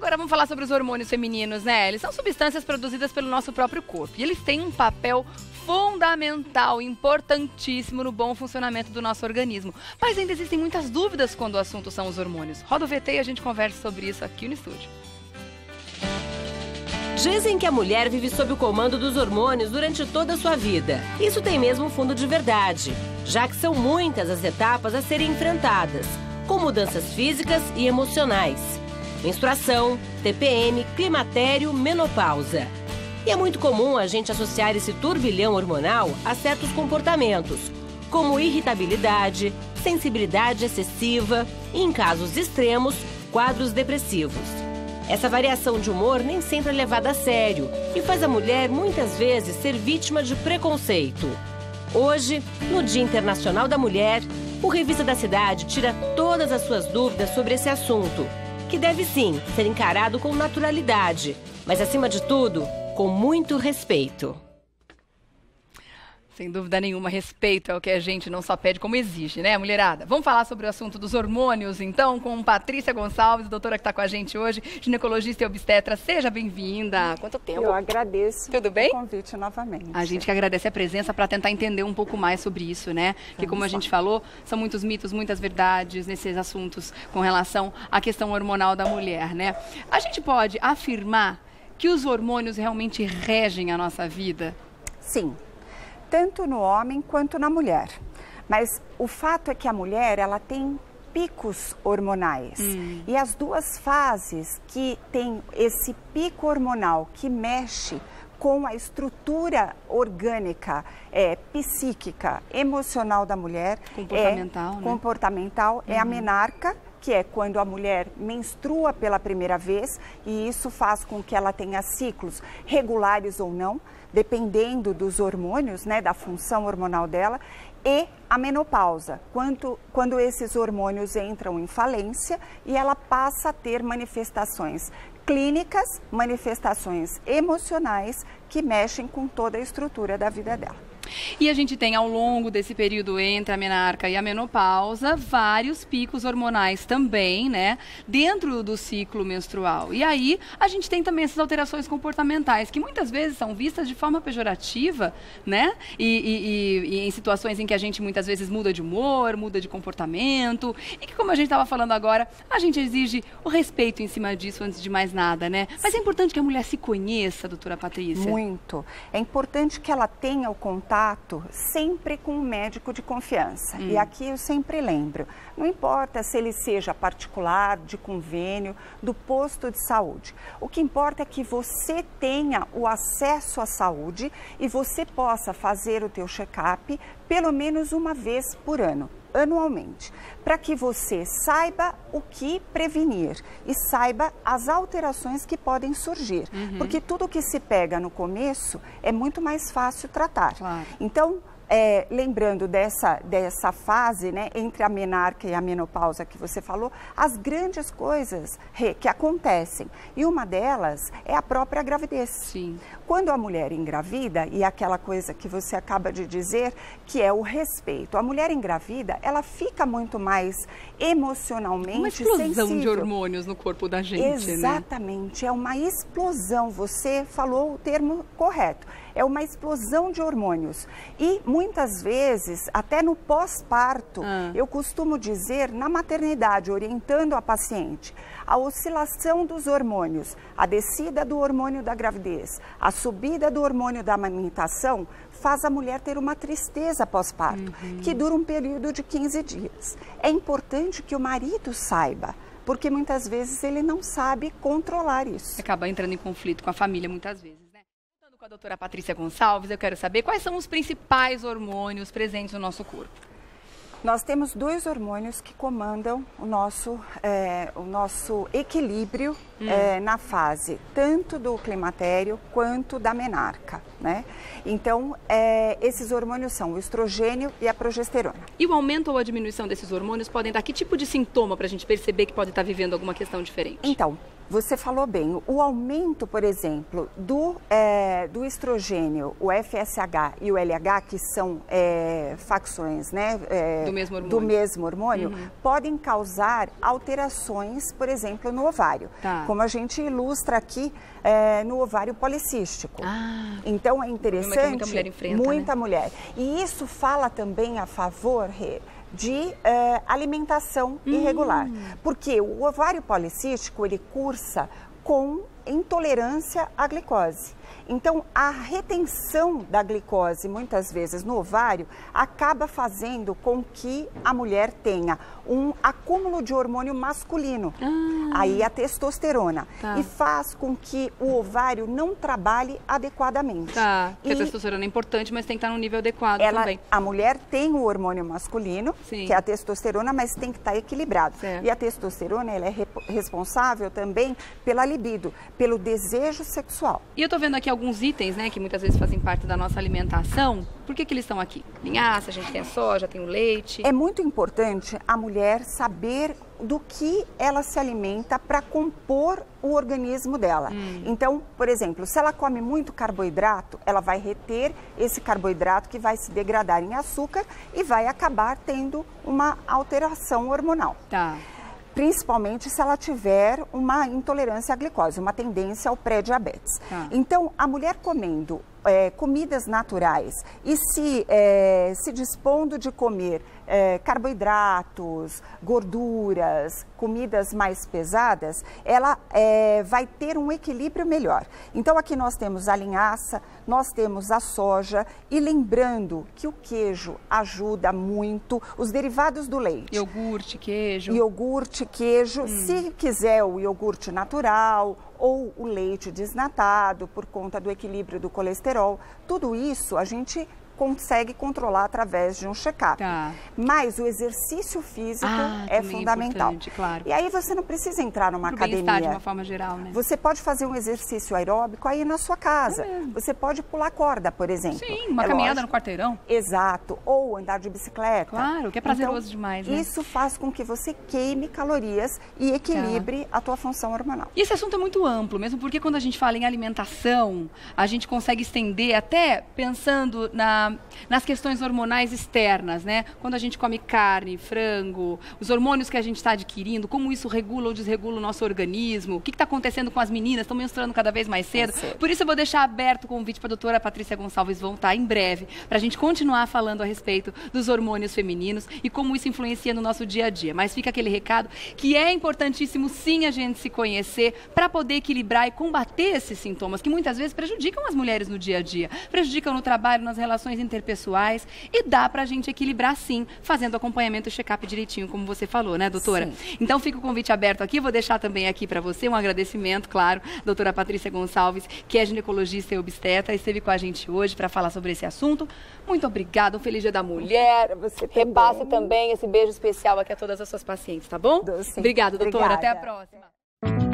Agora vamos falar sobre os hormônios femininos, né? Eles são substâncias produzidas pelo nosso próprio corpo e eles têm um papel fundamental, importantíssimo no bom funcionamento do nosso organismo. Mas ainda existem muitas dúvidas quando o assunto são os hormônios. Roda o VT e a gente conversa sobre isso aqui no estúdio. Dizem que a mulher vive sob o comando dos hormônios durante toda a sua vida. Isso tem mesmo um fundo de verdade, já que são muitas as etapas a serem enfrentadas, com mudanças físicas e emocionais. Menstruação, TPM, climatério, menopausa. E é muito comum a gente associar esse turbilhão hormonal a certos comportamentos, como irritabilidade, sensibilidade excessiva e, em casos extremos, quadros depressivos. Essa variação de humor nem sempre é levada a sério e faz a mulher, muitas vezes, ser vítima de preconceito. Hoje, no Dia Internacional da Mulher, o Revista da Cidade tira todas as suas dúvidas sobre esse assunto, que deve sim ser encarado com naturalidade, mas acima de tudo, com muito respeito. Sem dúvida nenhuma, respeito é o que a gente não só pede, como exige, né, mulherada? Vamos falar sobre o assunto dos hormônios, então, com Patrícia Gonçalves, doutora que está com a gente hoje, ginecologista e obstetra. Seja bem-vinda. Quanto tempo? Eu agradeço. Tudo bem? O convite novamente. A gente que agradece a presença para tentar entender um pouco mais sobre isso, né? Porque, como a gente falou, são muitos mitos, muitas verdades nesses assuntos com relação à questão hormonal da mulher, né? A gente pode afirmar que os hormônios realmente regem a nossa vida? Sim. Tanto no homem quanto na mulher. Mas o fato é que a mulher, ela tem picos hormonais. E as duas fases que tem esse pico hormonal que mexe com a estrutura orgânica, psíquica, emocional da mulher, comportamental, é a menarca, que é quando a mulher menstrua pela primeira vez, e isso faz com que ela tenha ciclos regulares ou não, dependendo dos hormônios, né, da função hormonal dela, e a menopausa, quando esses hormônios entram em falência e ela passa a ter manifestações clínicas, manifestações emocionais que mexem com toda a estrutura da vida dela. E a gente tem, ao longo desse período entre a menarca e a menopausa, vários picos hormonais também, né, dentro do ciclo menstrual. E aí, a gente tem também essas alterações comportamentais, que muitas vezes são vistas de forma pejorativa, né, e em situações em que a gente muitas vezes muda de humor, muda de comportamento, e que, como a gente estava falando agora, a gente exige o respeito em cima disso antes de mais nada, né? Mas é importante que a mulher se conheça, doutora Patrícia? Muito. É importante que ela tenha o contato sempre com um médico de confiança. E aqui eu sempre lembro, não importa se ele seja particular, de convênio, do posto de saúde. O que importa é que você tenha o acesso à saúde e você possa fazer o teu check-up pelo menos uma vez por ano, anualmente, para que você saiba o que prevenir e saiba as alterações que podem surgir, porque tudo que se pega no começo é muito mais fácil tratar. Claro. Então, lembrando dessa fase, né, entre a menarca e a menopausa que você falou, as grandes coisas que acontecem, e uma delas é a própria gravidez. Sim. Quando a mulher engravida, e aquela coisa que você acaba de dizer, que é o respeito, a mulher engravida, ela fica muito mais emocionalmente sensível. Uma explosão de hormônios no corpo da gente, Exatamente, né? É uma explosão, você falou o termo correto. É uma explosão de hormônios. E muitas vezes, até no pós-parto, eu costumo dizer, na maternidade, orientando a paciente, a oscilação dos hormônios, a descida do hormônio da gravidez, a subida do hormônio da amamentação, faz a mulher ter uma tristeza pós-parto, que dura um período de 15 dias. É importante que o marido saiba, porque muitas vezes ele não sabe controlar isso. Acaba entrando em conflito com a família muitas vezes. Com a doutora Patrícia Gonçalves, eu quero saber quais são os principais hormônios presentes no nosso corpo. Nós temos dois hormônios que comandam o nosso equilíbrio na fase tanto do climatério quanto da menarca. né? Então, esses hormônios são o estrogênio e a progesterona. E o aumento ou a diminuição desses hormônios podem dar que tipo de sintoma para a gente perceber que pode estar vivendo alguma questão diferente? Então, você falou bem, o aumento, por exemplo, do estrogênio, o FSH e o LH, que são facções, né, do mesmo hormônio, podem causar alterações, por exemplo, no ovário, como a gente ilustra aqui no ovário policístico. Então é interessante, muita mulher enfrenta, muita né? mulher. E isso fala também a favor de alimentação irregular, porque o ovário policístico ele cursa com intolerância à glicose. Então, a retenção da glicose, muitas vezes no ovário, acaba fazendo com que a mulher tenha um acúmulo de hormônio masculino, aí a testosterona, e faz com que o ovário não trabalhe adequadamente. Porque a testosterona é importante, mas tem que estar no nível adequado também. A mulher tem o hormônio masculino, que é a testosterona, mas tem que estar equilibrado. Certo. E a testosterona ela é responsável também pela libido, pelo desejo sexual. E eu tô vendo aqui alguns itens, né, que muitas vezes fazem parte da nossa alimentação. Por que eles estão aqui? Linhaça, a gente tem a soja, tem o leite. É muito importante a mulher saber do que ela se alimenta para compor o organismo dela. Então, por exemplo, se ela come muito carboidrato, ela vai reter esse carboidrato que vai se degradar em açúcar e vai acabar tendo uma alteração hormonal. Principalmente se ela tiver uma intolerância à glicose, uma tendência ao pré-diabetes. Então, a mulher comendo comidas naturais e se dispondo de comer carboidratos, gorduras, comidas mais pesadas, ela vai ter um equilíbrio melhor. Então, aqui nós temos a linhaça, nós temos a soja e lembrando que o queijo ajuda muito, os derivados do leite. Iogurte, queijo. Iogurte, queijo, se quiser o iogurte natural ou o leite desnatado por conta do equilíbrio do colesterol, tudo isso a gente consegue controlar através de um check-up. Mas o exercício físico é fundamental. Claro. E aí você não precisa entrar numa academia. De uma forma geral, né? Você pode fazer um exercício aeróbico aí na sua casa. Você pode pular corda, por exemplo. Sim, uma caminhada no quarteirão. Exato. Ou andar de bicicleta. Claro, que é prazeroso demais, né? Isso faz com que você queime calorias e equilibre a tua função hormonal. E esse assunto é muito amplo, mesmo porque quando a gente fala em alimentação, a gente consegue estender até pensando nas questões hormonais externas, né? Quando a gente come carne, frango, os hormônios que a gente está adquirindo, como isso regula ou desregula o nosso organismo, o que está acontecendo com as meninas, estão menstruando cada vez mais cedo. Por isso eu vou deixar aberto o convite para a doutora Patrícia Gonçalves voltar em breve, para a gente continuar falando a respeito dos hormônios femininos e como isso influencia no nosso dia a dia. Mas fica aquele recado que é importantíssimo sim a gente se conhecer para poder equilibrar e combater esses sintomas que muitas vezes prejudicam as mulheres no dia a dia, prejudicam no trabalho, nas relações interpessoais e dá pra gente equilibrar sim, fazendo acompanhamento e check-up direitinho, como você falou, né, doutora? Sim. Então fica o convite aberto aqui, vou deixar também aqui pra você um agradecimento, claro, doutora Patrícia Gonçalves, que é ginecologista e obstetra, esteve com a gente hoje para falar sobre esse assunto. Muito obrigada, um feliz Dia da Mulher. Você repasse também esse beijo especial aqui a todas as suas pacientes, tá bom? Doce. Obrigada, doutora. Obrigada. Até a próxima.